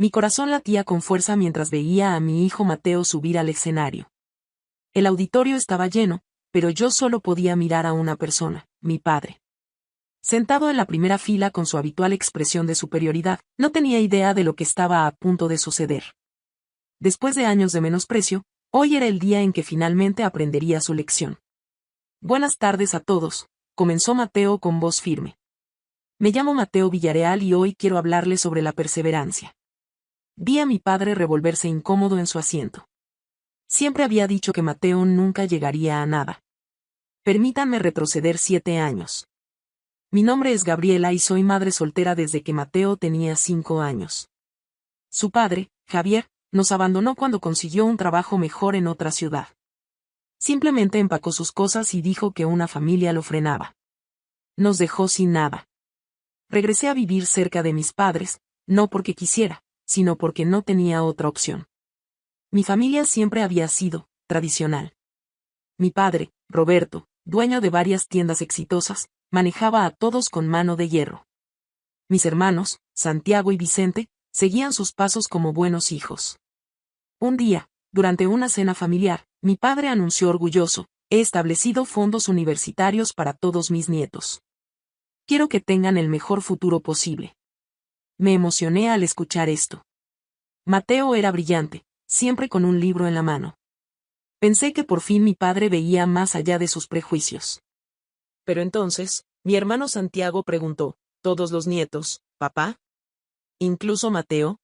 Mi corazón latía con fuerza mientras veía a mi hijo Mateo subir al escenario. El auditorio estaba lleno, pero yo solo podía mirar a una persona, mi padre. Sentado en la primera fila con su habitual expresión de superioridad, no tenía idea de lo que estaba a punto de suceder. Después de años de menosprecio, hoy era el día en que finalmente aprendería su lección. Buenas tardes a todos, comenzó Mateo con voz firme. Me llamo Mateo Villarreal y hoy quiero hablarles sobre la perseverancia. Vi a mi padre revolverse incómodo en su asiento. Siempre había dicho que Mateo nunca llegaría a nada. Permítanme retroceder 7 años. Mi nombre es Gabriela y soy madre soltera desde que Mateo tenía 5 años. Su padre, Javier, nos abandonó cuando consiguió un trabajo mejor en otra ciudad. Simplemente empacó sus cosas y dijo que una familia lo frenaba. Nos dejó sin nada. Regresé a vivir cerca de mis padres, no porque quisiera, sino porque no tenía otra opción. Mi familia siempre había sido tradicional. Mi padre, Roberto, dueño de varias tiendas exitosas, manejaba a todos con mano de hierro. Mis hermanos, Santiago y Vicente, seguían sus pasos como buenos hijos. Un día, durante una cena familiar, mi padre anunció orgulloso: he establecido fondos universitarios para todos mis nietos. Quiero que tengan el mejor futuro posible. Me emocioné al escuchar esto. Mateo era brillante, siempre con un libro en la mano. Pensé que por fin mi padre veía más allá de sus prejuicios. Pero entonces, mi hermano Santiago preguntó: ¿todos los nietos, papá? ¿Incluso Mateo?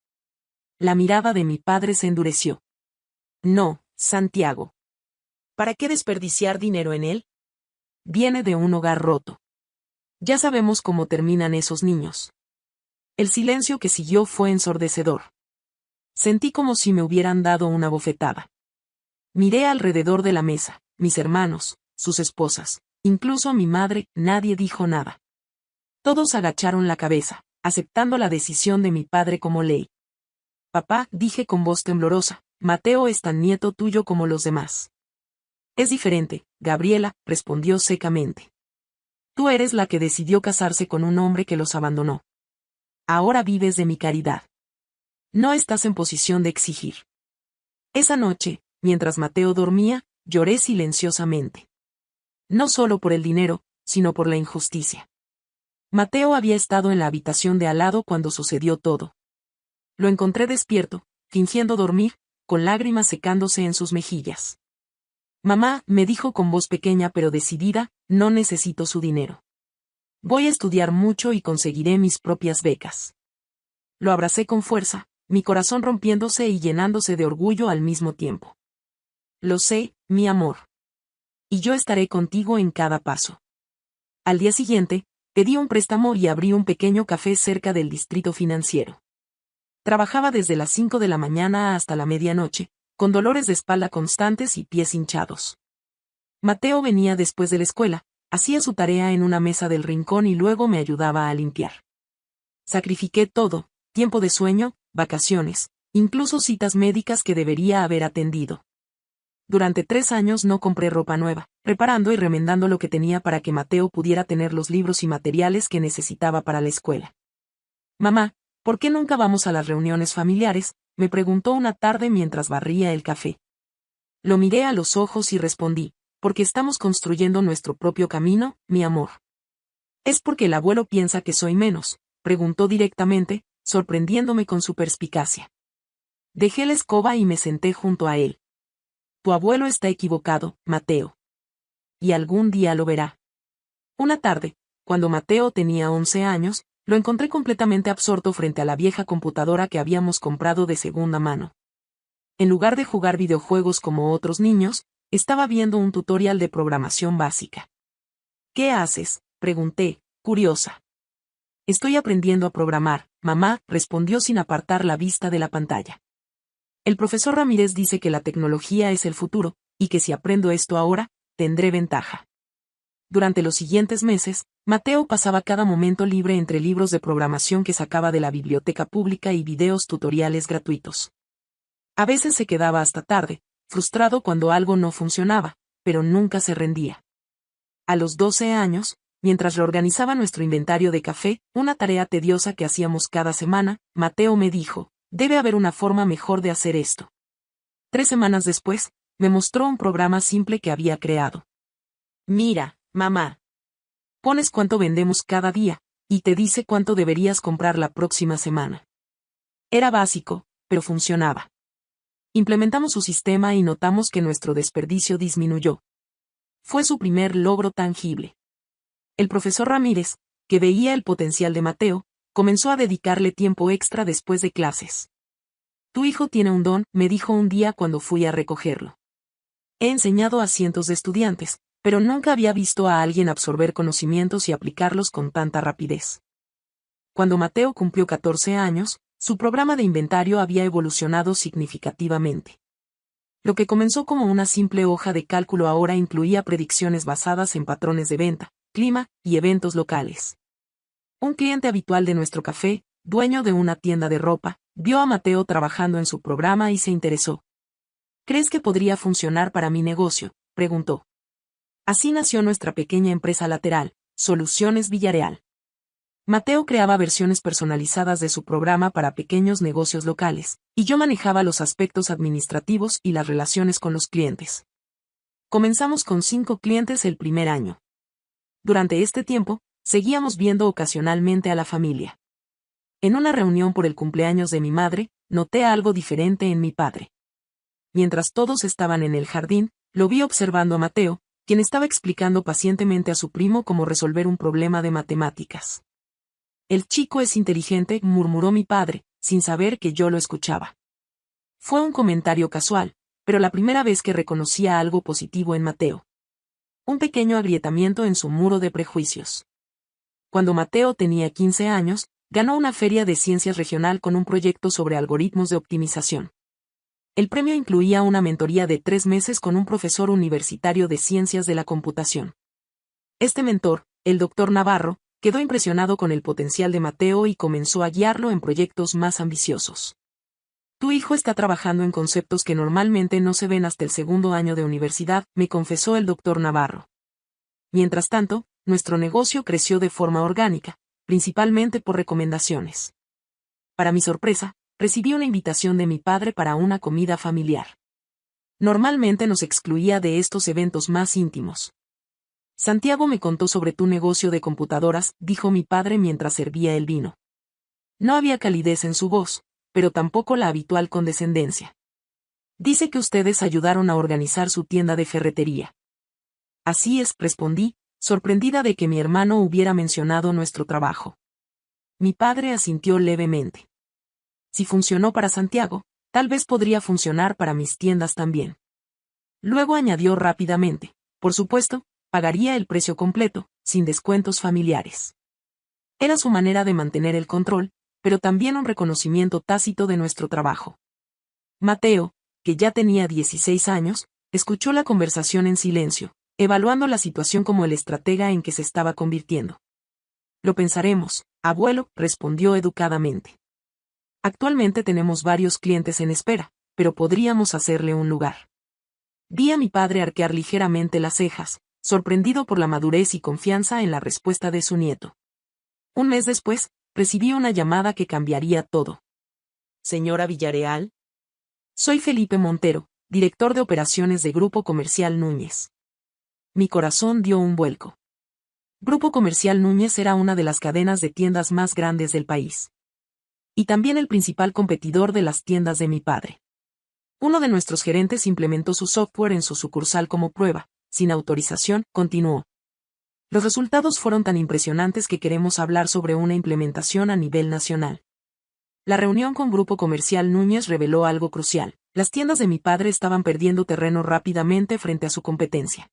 La mirada de mi padre se endureció. No, Santiago. ¿Para qué desperdiciar dinero en él? Viene de un hogar roto. Ya sabemos cómo terminan esos niños. El silencio que siguió fue ensordecedor. Sentí como si me hubieran dado una bofetada. Miré alrededor de la mesa, mis hermanos, sus esposas, incluso mi madre, nadie dijo nada. Todos agacharon la cabeza, aceptando la decisión de mi padre como ley. Papá, dije con voz temblorosa, Mateo es tan nieto tuyo como los demás. Es diferente, Gabriela, respondió secamente. Tú eres la que decidió casarse con un hombre que los abandonó. Ahora vives de mi caridad. No estás en posición de exigir. Esa noche, mientras Mateo dormía, lloré silenciosamente. No solo por el dinero, sino por la injusticia. Mateo había estado en la habitación de al lado cuando sucedió todo. Lo encontré despierto, fingiendo dormir, con lágrimas secándose en sus mejillas. Mamá, me dijo con voz pequeña pero decidida, no necesito su dinero. Voy a estudiar mucho y conseguiré mis propias becas. Lo abracé con fuerza, mi corazón rompiéndose y llenándose de orgullo al mismo tiempo. Lo sé, mi amor. Y yo estaré contigo en cada paso. Al día siguiente, pedí un préstamo y abrí un pequeño café cerca del distrito financiero. Trabajaba desde las 5 de la mañana hasta la medianoche, con dolores de espalda constantes y pies hinchados. Mateo venía después de la escuela, hacía su tarea en una mesa del rincón y luego me ayudaba a limpiar. Sacrifiqué todo, tiempo de sueño, vacaciones, incluso citas médicas que debería haber atendido. Durante 3 años no compré ropa nueva, reparando y remendando lo que tenía para que Mateo pudiera tener los libros y materiales que necesitaba para la escuela. Mamá, ¿por qué nunca vamos a las reuniones familiares?, me preguntó una tarde mientras barría el café. Lo miré a los ojos y respondí: porque estamos construyendo nuestro propio camino, mi amor. ¿Es porque el abuelo piensa que soy menos?, preguntó directamente, sorprendiéndome con su perspicacia. Dejé la escoba y me senté junto a él. Tu abuelo está equivocado, Mateo. Y algún día lo verá. Una tarde, cuando Mateo tenía 11 años, lo encontré completamente absorto frente a la vieja computadora que habíamos comprado de segunda mano. En lugar de jugar videojuegos como otros niños, estaba viendo un tutorial de programación básica. ¿Qué haces?, pregunté, curiosa. Estoy aprendiendo a programar, mamá, respondió sin apartar la vista de la pantalla. El profesor Ramírez dice que la tecnología es el futuro, y que si aprendo esto ahora, tendré ventaja. Durante los siguientes meses, Mateo pasaba cada momento libre entre libros de programación que sacaba de la biblioteca pública y videos tutoriales gratuitos. A veces se quedaba hasta tarde, frustrado cuando algo no funcionaba, pero nunca se rendía. A los 12 años, mientras reorganizaba nuestro inventario de café, una tarea tediosa que hacíamos cada semana, Mateo me dijo: Debe haber una forma mejor de hacer esto. 3 semanas después, me mostró un programa simple que había creado. Mira, mamá. Pones cuánto vendemos cada día, y te dice cuánto deberías comprar la próxima semana. Era básico, pero funcionaba. Implementamos su sistema y notamos que nuestro desperdicio disminuyó. Fue su primer logro tangible. El profesor Ramírez, que veía el potencial de Mateo, comenzó a dedicarle tiempo extra después de clases. Tu hijo tiene un don, me dijo un día cuando fui a recogerlo. He enseñado a cientos de estudiantes, pero nunca había visto a alguien absorber conocimientos y aplicarlos con tanta rapidez. Cuando Mateo cumplió 14 años, su programa de inventario había evolucionado significativamente. Lo que comenzó como una simple hoja de cálculo ahora incluía predicciones basadas en patrones de venta, clima y eventos locales. Un cliente habitual de nuestro café, dueño de una tienda de ropa, vio a Mateo trabajando en su programa y se interesó. ¿Crees que podría funcionar para mi negocio?, preguntó. Así nació nuestra pequeña empresa lateral, Soluciones Villareal. Mateo creaba versiones personalizadas de su programa para pequeños negocios locales, y yo manejaba los aspectos administrativos y las relaciones con los clientes. Comenzamos con 5 clientes el primer año. Durante este tiempo, seguíamos viendo ocasionalmente a la familia. En una reunión por el cumpleaños de mi madre, noté algo diferente en mi padre. Mientras todos estaban en el jardín, lo vi observando a Mateo, quien estaba explicando pacientemente a su primo cómo resolver un problema de matemáticas. El chico es inteligente, murmuró mi padre, sin saber que yo lo escuchaba. Fue un comentario casual, pero la primera vez que reconocía algo positivo en Mateo. Un pequeño agrietamiento en su muro de prejuicios. Cuando Mateo tenía 15 años, ganó una feria de ciencias regional con un proyecto sobre algoritmos de optimización. El premio incluía una mentoría de 3 meses con un profesor universitario de ciencias de la computación. Este mentor, el doctor Navarro, quedó impresionado con el potencial de Mateo y comenzó a guiarlo en proyectos más ambiciosos. Tu hijo está trabajando en conceptos que normalmente no se ven hasta el segundo año de universidad, me confesó el doctor Navarro. Mientras tanto, nuestro negocio creció de forma orgánica, principalmente por recomendaciones. Para mi sorpresa, recibí una invitación de mi padre para una comida familiar. Normalmente nos excluía de estos eventos más íntimos. Santiago me contó sobre tu negocio de computadoras, dijo mi padre mientras servía el vino. No había calidez en su voz, pero tampoco la habitual condescendencia. Dice que ustedes ayudaron a organizar su tienda de ferretería. Así es, respondí, sorprendida de que mi hermano hubiera mencionado nuestro trabajo. Mi padre asintió levemente. Si funcionó para Santiago, tal vez podría funcionar para mis tiendas también. Luego añadió rápidamente, por supuesto, pagaría el precio completo, sin descuentos familiares. Era su manera de mantener el control, pero también un reconocimiento tácito de nuestro trabajo. Mateo, que ya tenía 16 años, escuchó la conversación en silencio, evaluando la situación como el estratega en que se estaba convirtiendo. Lo pensaremos, abuelo, respondió educadamente. Actualmente tenemos varios clientes en espera, pero podríamos hacerle un lugar. Vi a mi padre arquear ligeramente las cejas, sorprendido por la madurez y confianza en la respuesta de su nieto. Un mes después, recibí una llamada que cambiaría todo. Señora Villareal. Soy Felipe Montero, director de operaciones de Grupo Comercial Núñez. Mi corazón dio un vuelco. Grupo Comercial Núñez era una de las cadenas de tiendas más grandes del país. Y también el principal competidor de las tiendas de mi padre. Uno de nuestros gerentes implementó su software en su sucursal como prueba, sin autorización, continuó. Los resultados fueron tan impresionantes que queremos hablar sobre una implementación a nivel nacional. La reunión con Grupo Comercial Núñez reveló algo crucial. Las tiendas de mi padre estaban perdiendo terreno rápidamente frente a su competencia.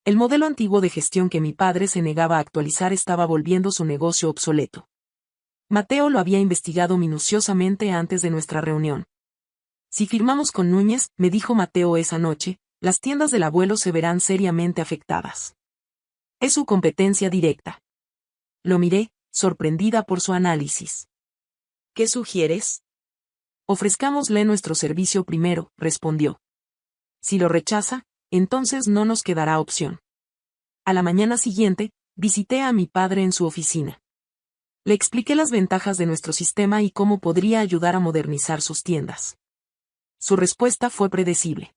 El modelo antiguo de gestión que mi padre se negaba a actualizar estaba volviendo su negocio obsoleto. Mateo lo había investigado minuciosamente antes de nuestra reunión. Si firmamos con Núñez, me dijo Mateo esa noche, las tiendas del abuelo se verán seriamente afectadas. Es su competencia directa. Lo miré, sorprendida por su análisis. ¿Qué sugieres? Ofrezcámosle nuestro servicio primero, respondió. Si lo rechaza, entonces no nos quedará opción. A la mañana siguiente, visité a mi padre en su oficina. Le expliqué las ventajas de nuestro sistema y cómo podría ayudar a modernizar sus tiendas. Su respuesta fue predecible.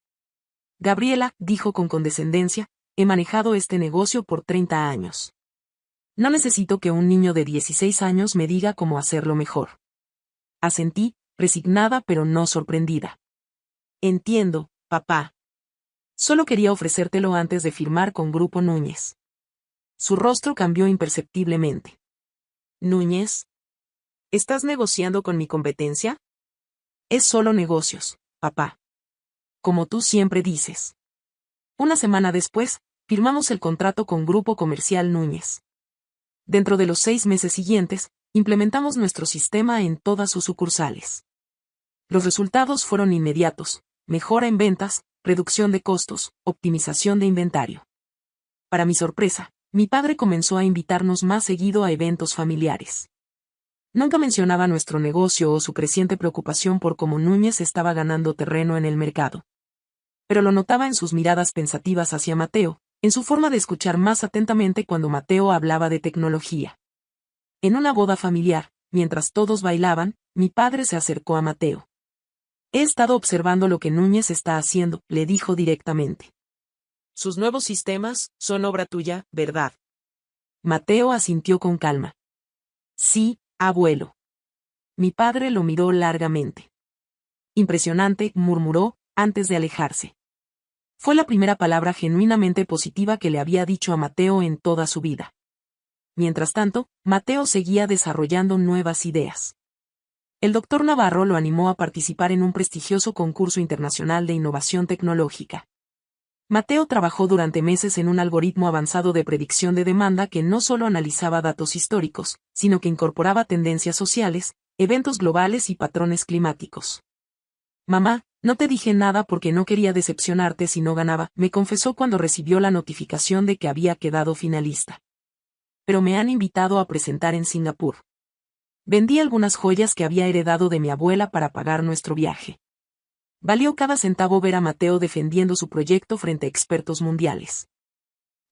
Gabriela, dijo con condescendencia, he manejado este negocio por 30 años. No necesito que un niño de 16 años me diga cómo hacerlo mejor. Asentí, resignada pero no sorprendida. Entiendo, papá. Solo quería ofrecértelo antes de firmar con Grupo Núñez. Su rostro cambió imperceptiblemente. ¿Núñez? ¿Estás negociando con mi competencia? Es solo negocios, papá. Como tú siempre dices. Una semana después, firmamos el contrato con Grupo Comercial Núñez. Dentro de los 6 meses siguientes, implementamos nuestro sistema en todas sus sucursales. Los resultados fueron inmediatos: mejora en ventas, reducción de costos, optimización de inventario. Para mi sorpresa, mi padre comenzó a invitarnos más seguido a eventos familiares. Nunca mencionaba nuestro negocio o su creciente preocupación por cómo Núñez estaba ganando terreno en el mercado. Pero lo notaba en sus miradas pensativas hacia Mateo, en su forma de escuchar más atentamente cuando Mateo hablaba de tecnología. En una boda familiar, mientras todos bailaban, mi padre se acercó a Mateo. He estado observando lo que Núñez está haciendo, le dijo directamente. Sus nuevos sistemas son obra tuya, ¿verdad? Mateo asintió con calma. Sí, abuelo. Mi padre lo miró largamente. Impresionante, murmuró, antes de alejarse. Fue la primera palabra genuinamente positiva que le había dicho a Mateo en toda su vida. Mientras tanto, Mateo seguía desarrollando nuevas ideas. El doctor Navarro lo animó a participar en un prestigioso concurso internacional de innovación tecnológica. Mateo trabajó durante meses en un algoritmo avanzado de predicción de demanda que no solo analizaba datos históricos, sino que incorporaba tendencias sociales, eventos globales y patrones climáticos. Mamá, no te dije nada porque no quería decepcionarte si no ganaba, me confesó cuando recibió la notificación de que había quedado finalista. Pero me han invitado a presentar en Singapur. Vendí algunas joyas que había heredado de mi abuela para pagar nuestro viaje. Valió cada centavo ver a Mateo defendiendo su proyecto frente a expertos mundiales.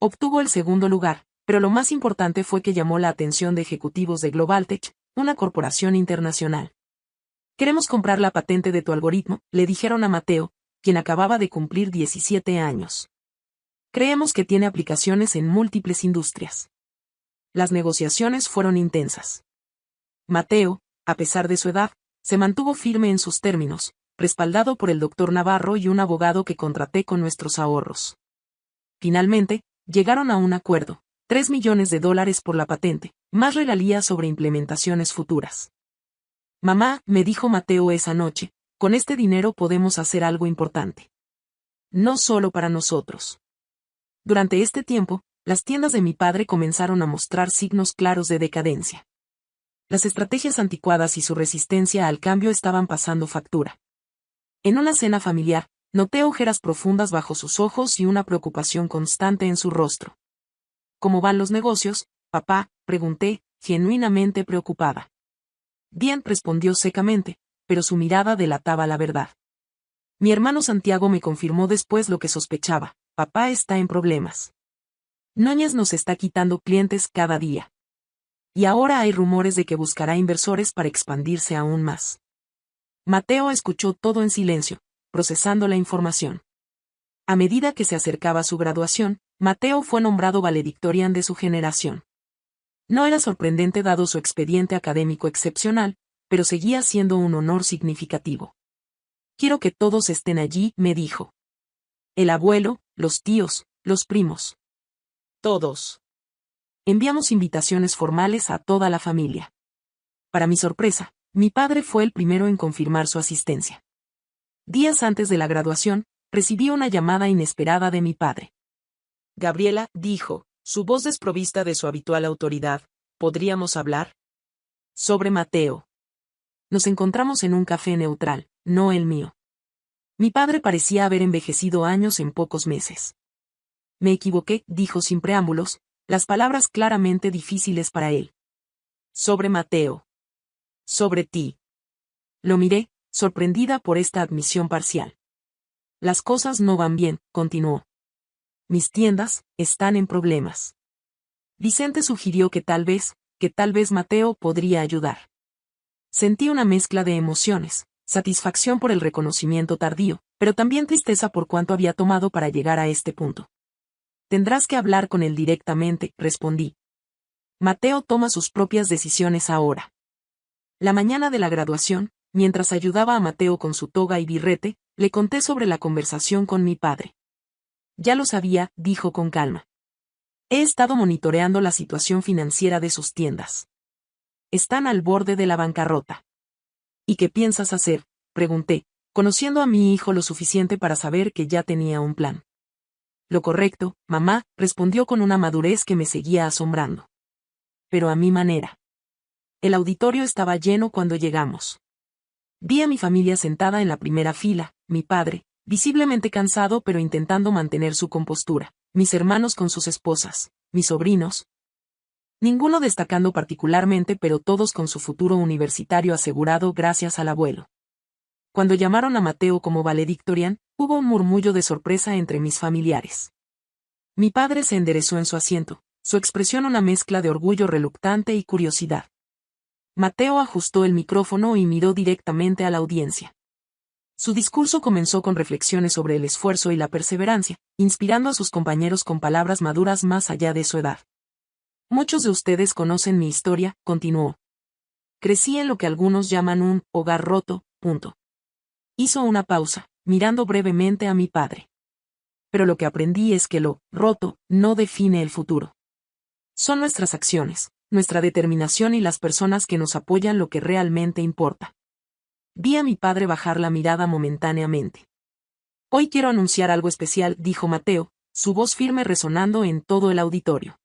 Obtuvo el segundo lugar, pero lo más importante fue que llamó la atención de ejecutivos de Globaltech, una corporación internacional. Queremos comprar la patente de tu algoritmo, le dijeron a Mateo, quien acababa de cumplir 17 años. Creemos que tiene aplicaciones en múltiples industrias. Las negociaciones fueron intensas. Mateo, a pesar de su edad, se mantuvo firme en sus términos, respaldado por el doctor Navarro y un abogado que contraté con nuestros ahorros. Finalmente, llegaron a un acuerdo: $3 millones por la patente, más regalías sobre implementaciones futuras. Mamá, me dijo Mateo esa noche, con este dinero podemos hacer algo importante. No solo para nosotros. Durante este tiempo, las tiendas de mi padre comenzaron a mostrar signos claros de decadencia. Las estrategias anticuadas y su resistencia al cambio estaban pasando factura. En una cena familiar, noté ojeras profundas bajo sus ojos y una preocupación constante en su rostro. ¿Cómo van los negocios, papá?, pregunté, genuinamente preocupada. Bien, respondió secamente, pero su mirada delataba la verdad. Mi hermano Santiago me confirmó después lo que sospechaba: papá está en problemas. Núñez nos está quitando clientes cada día. Y ahora hay rumores de que buscará inversores para expandirse aún más. Mateo escuchó todo en silencio, procesando la información. A medida que se acercaba su graduación, Mateo fue nombrado valedictorian de su generación. No era sorprendente dado su expediente académico excepcional, pero seguía siendo un honor significativo. Quiero que todos estén allí, me dijo. El abuelo, los tíos, los primos. Todos. Enviamos invitaciones formales a toda la familia. Para mi sorpresa, mi padre fue el primero en confirmar su asistencia. Días antes de la graduación, recibí una llamada inesperada de mi padre. Gabriela, dijo, su voz desprovista de su habitual autoridad, ¿podríamos hablar? Sobre Mateo. Nos encontramos en un café neutral, no el mío. Mi padre parecía haber envejecido años en pocos meses. Me equivoqué, dijo sin preámbulos, las palabras claramente difíciles para él. Sobre Mateo. Sobre ti. Lo miré, sorprendida por esta admisión parcial. Las cosas no van bien, continuó. Mis tiendas están en problemas. Vicente sugirió que tal vez, que tal vez Mateo podría ayudar. Sentí una mezcla de emociones, satisfacción por el reconocimiento tardío, pero también tristeza por cuánto había tomado para llegar a este punto. Tendrás que hablar con él directamente, respondí. Mateo toma sus propias decisiones ahora. La mañana de la graduación, mientras ayudaba a Mateo con su toga y birrete, le conté sobre la conversación con mi padre. Ya lo sabía, dijo con calma. He estado monitoreando la situación financiera de sus tiendas. Están al borde de la bancarrota. ¿Y qué piensas hacer?, pregunté, conociendo a mi hijo lo suficiente para saber que ya tenía un plan. Lo correcto, mamá, respondió con una madurez que me seguía asombrando. Pero a mi manera. El auditorio estaba lleno cuando llegamos. Vi a mi familia sentada en la primera fila, mi padre, visiblemente cansado pero intentando mantener su compostura, mis hermanos con sus esposas, mis sobrinos. Ninguno destacando particularmente pero todos con su futuro universitario asegurado gracias al abuelo. Cuando llamaron a Mateo como valedictorian, hubo un murmullo de sorpresa entre mis familiares. Mi padre se enderezó en su asiento, su expresión una mezcla de orgullo reluctante y curiosidad. Mateo ajustó el micrófono y miró directamente a la audiencia. Su discurso comenzó con reflexiones sobre el esfuerzo y la perseverancia, inspirando a sus compañeros con palabras maduras más allá de su edad. Muchos de ustedes conocen mi historia, continuó. Crecí en lo que algunos llaman un hogar roto, punto. Hizo una pausa, mirando brevemente a mi padre. Pero lo que aprendí es que lo roto no define el futuro. Son nuestras acciones, nuestra determinación y las personas que nos apoyan lo que realmente importa. Vi a mi padre bajar la mirada momentáneamente. Hoy quiero anunciar algo especial, dijo Mateo, su voz firme resonando en todo el auditorio.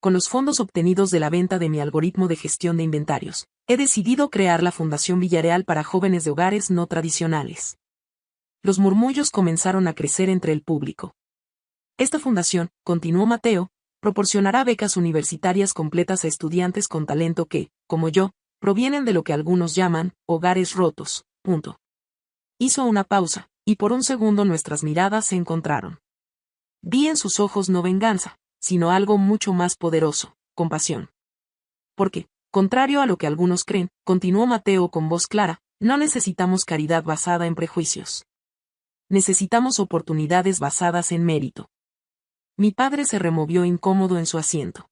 Con los fondos obtenidos de la venta de mi algoritmo de gestión de inventarios, he decidido crear la Fundación Villarreal para jóvenes de hogares no tradicionales. Los murmullos comenzaron a crecer entre el público. Esta fundación, continuó Mateo, proporcionará becas universitarias completas a estudiantes con talento que, como yo, provienen de lo que algunos llaman hogares rotos. Punto. Hizo una pausa, y por un segundo nuestras miradas se encontraron. Vi en sus ojos no venganza, sino algo mucho más poderoso, compasión. Porque, contrario a lo que algunos creen, continuó Mateo con voz clara, no necesitamos caridad basada en prejuicios. Necesitamos oportunidades basadas en mérito. Mi padre se removió incómodo en su asiento.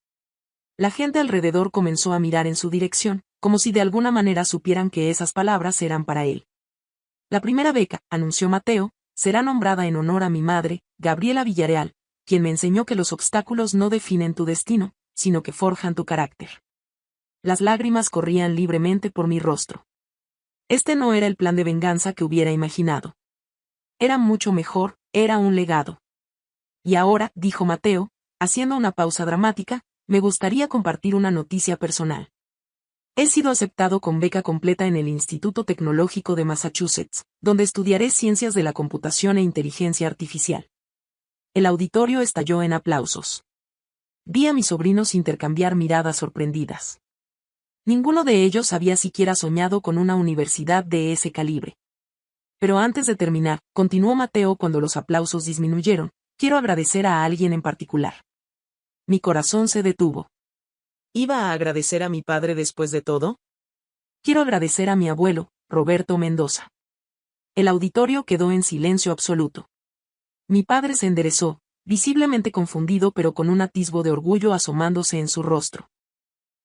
La gente alrededor comenzó a mirar en su dirección, como si de alguna manera supieran que esas palabras eran para él. La primera beca, anunció Mateo, será nombrada en honor a mi madre, Gabriela Villarreal, quien me enseñó que los obstáculos no definen tu destino, sino que forjan tu carácter. Las lágrimas corrían libremente por mi rostro. Este no era el plan de venganza que hubiera imaginado. Era mucho mejor, era un legado. Y ahora, dijo Mateo, haciendo una pausa dramática, me gustaría compartir una noticia personal. He sido aceptado con beca completa en el Instituto Tecnológico de Massachusetts, donde estudiaré ciencias de la computación e inteligencia artificial. El auditorio estalló en aplausos. Vi a mis sobrinos intercambiar miradas sorprendidas. Ninguno de ellos había siquiera soñado con una universidad de ese calibre. Pero antes de terminar, continuó Mateo cuando los aplausos disminuyeron, quiero agradecer a alguien en particular. Mi corazón se detuvo. ¿Iba a agradecer a mi padre después de todo? Quiero agradecer a mi abuelo, Roberto Mendoza. El auditorio quedó en silencio absoluto. Mi padre se enderezó, visiblemente confundido pero con un atisbo de orgullo asomándose en su rostro.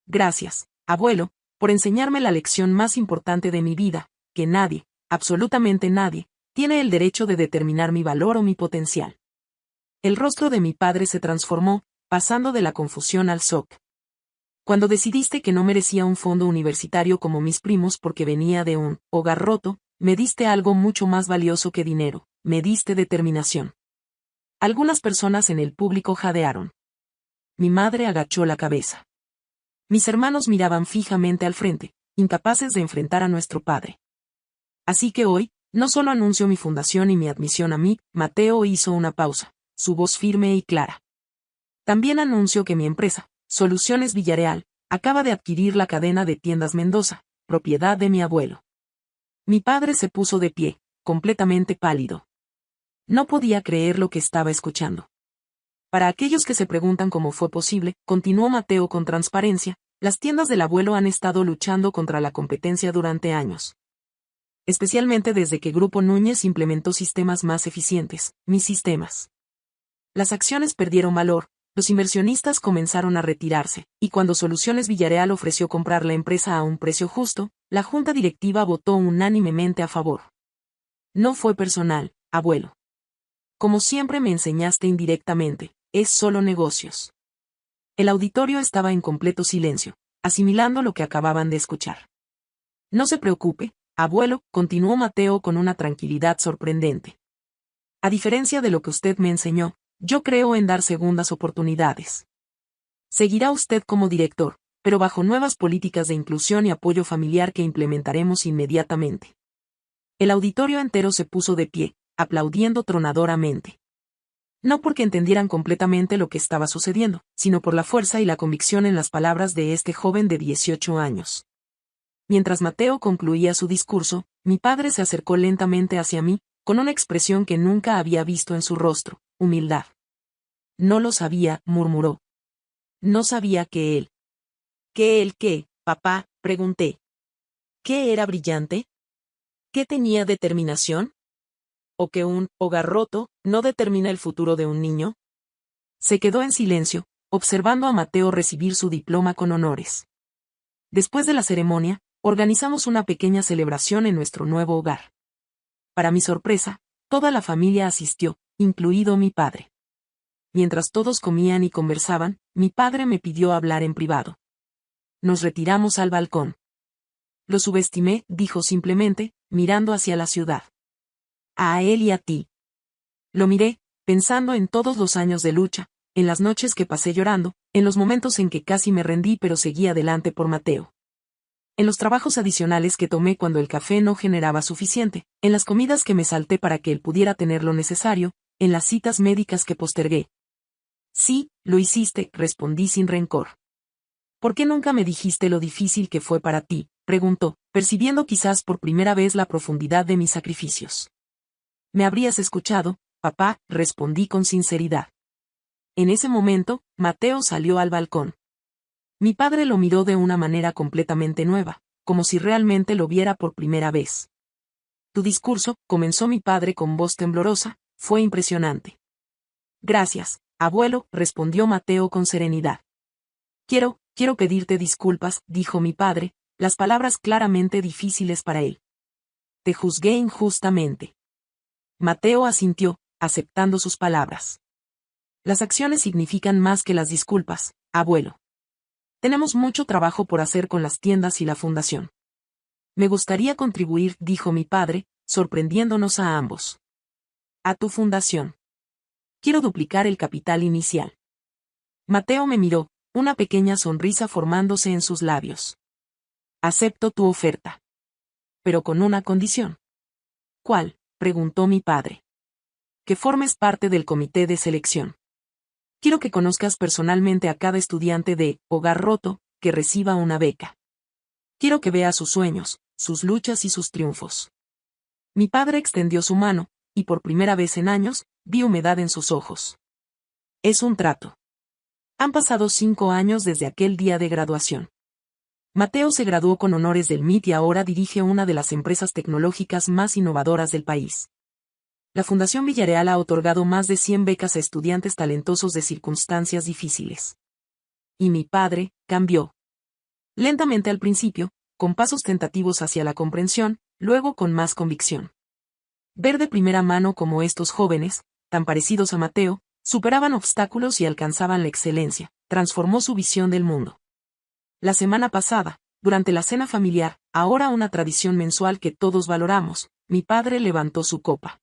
Gracias, abuelo, por enseñarme la lección más importante de mi vida, que nadie, absolutamente nadie, tiene el derecho de determinar mi valor o mi potencial. El rostro de mi padre se transformó, pasando de la confusión al shock. Cuando decidiste que no merecía un fondo universitario como mis primos porque venía de un hogar roto, me diste algo mucho más valioso que dinero, me diste determinación. Algunas personas en el público jadearon. Mi madre agachó la cabeza. Mis hermanos miraban fijamente al frente, incapaces de enfrentar a nuestro padre. Así que hoy, no solo anuncio mi fundación y mi admisión a mí, Mateo hizo una pausa, su voz firme y clara. También anuncio que mi empresa, Soluciones Villarreal, acaba de adquirir la cadena de tiendas Mendoza, propiedad de mi abuelo. Mi padre se puso de pie, completamente pálido. No podía creer lo que estaba escuchando. Para aquellos que se preguntan cómo fue posible, continuó Mateo con transparencia, Las tiendas del abuelo han estado luchando contra la competencia durante años. Especialmente desde que Grupo Núñez implementó sistemas más eficientes, mis sistemas. Las acciones perdieron valor, los inversionistas comenzaron a retirarse, y cuando Soluciones Villarreal ofreció comprar la empresa a un precio justo, la junta directiva votó unánimemente a favor. No fue personal, abuelo. Como siempre me enseñaste indirectamente, es solo negocios. El auditorio estaba en completo silencio, asimilando lo que acababan de escuchar. No se preocupe, abuelo, continuó Mateo con una tranquilidad sorprendente. A diferencia de lo que usted me enseñó, yo creo en dar segundas oportunidades. Seguirá usted como director, pero bajo nuevas políticas de inclusión y apoyo familiar que implementaremos inmediatamente. El auditorio entero se puso de pie, aplaudiendo tronadoramente. No porque entendieran completamente lo que estaba sucediendo, sino por la fuerza y la convicción en las palabras de este joven de 18 años. Mientras Mateo concluía su discurso, mi padre se acercó lentamente hacia mí, con una expresión que nunca había visto en su rostro, humildad. No lo sabía, murmuró. No sabía que él. ¿Que él qué, papá?, pregunté. ¿Qué era brillante? ¿Qué tenía determinación? ¿O que un hogar roto no determina el futuro de un niño? Se quedó en silencio, observando a Mateo recibir su diploma con honores. Después de la ceremonia, organizamos una pequeña celebración en nuestro nuevo hogar. Para mi sorpresa, toda la familia asistió, incluido mi padre. Mientras todos comían y conversaban, mi padre me pidió hablar en privado. Nos retiramos al balcón. Lo subestimé, dijo simplemente, mirando hacia la ciudad. A él y a ti. Lo miré, pensando en todos los años de lucha, en las noches que pasé llorando, en los momentos en que casi me rendí pero seguí adelante por Mateo. En los trabajos adicionales que tomé cuando el café no generaba suficiente, en las comidas que me salté para que él pudiera tener lo necesario, en las citas médicas que postergué. Sí, lo hiciste, respondí sin rencor. ¿Por qué nunca me dijiste lo difícil que fue para ti?, preguntó, percibiendo quizás por primera vez la profundidad de mis sacrificios. ¿Me habrías escuchado, papá?, respondí con sinceridad. En ese momento, Mateo salió al balcón. Mi padre lo miró de una manera completamente nueva, como si realmente lo viera por primera vez. Tu discurso, comenzó mi padre con voz temblorosa, fue impresionante. Gracias, abuelo, respondió Mateo con serenidad. Quiero pedirte disculpas, dijo mi padre, las palabras claramente difíciles para él. Te juzgué injustamente. Mateo asintió, aceptando sus palabras. Las acciones significan más que las disculpas, abuelo. Tenemos mucho trabajo por hacer con las tiendas y la fundación. Me gustaría contribuir, dijo mi padre, sorprendiéndonos a ambos. A tu fundación. Quiero duplicar el capital inicial. Mateo me miró, una pequeña sonrisa formándose en sus labios. Acepto tu oferta. Pero con una condición. ¿Cuál?, preguntó mi padre. Que formes parte del comité de selección. Quiero que conozcas personalmente a cada estudiante de Hogar Roto que reciba una beca. Quiero que veas sus sueños, sus luchas y sus triunfos. Mi padre extendió su mano, y por primera vez en años, vi humedad en sus ojos. Es un trato. Han pasado 5 años desde aquel día de graduación. Mateo se graduó con honores del MIT y ahora dirige una de las empresas tecnológicas más innovadoras del país. La Fundación Villarreal ha otorgado más de 100 becas a estudiantes talentosos de circunstancias difíciles. Y mi padre cambió. Lentamente al principio, con pasos tentativos hacia la comprensión, luego con más convicción. Ver de primera mano cómo estos jóvenes, tan parecidos a Mateo, superaban obstáculos y alcanzaban la excelencia, transformó su visión del mundo. La semana pasada, durante la cena familiar, ahora una tradición mensual que todos valoramos, mi padre levantó su copa.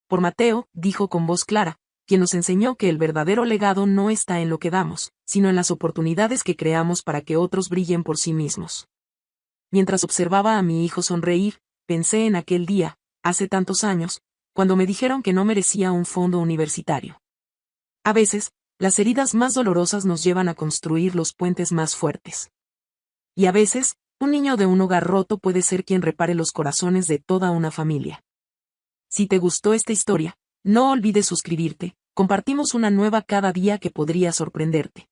Por Mateo, dijo con voz clara, quien nos enseñó que el verdadero legado no está en lo que damos, sino en las oportunidades que creamos para que otros brillen por sí mismos. Mientras observaba a mi hijo sonreír, pensé en aquel día, hace tantos años, cuando me dijeron que no merecía un fondo universitario. A veces, las heridas más dolorosas nos llevan a construir los puentes más fuertes. Y a veces, un niño de un hogar roto puede ser quien repare los corazones de toda una familia. Si te gustó esta historia, no olvides suscribirte, compartimos una nueva cada día que podría sorprenderte.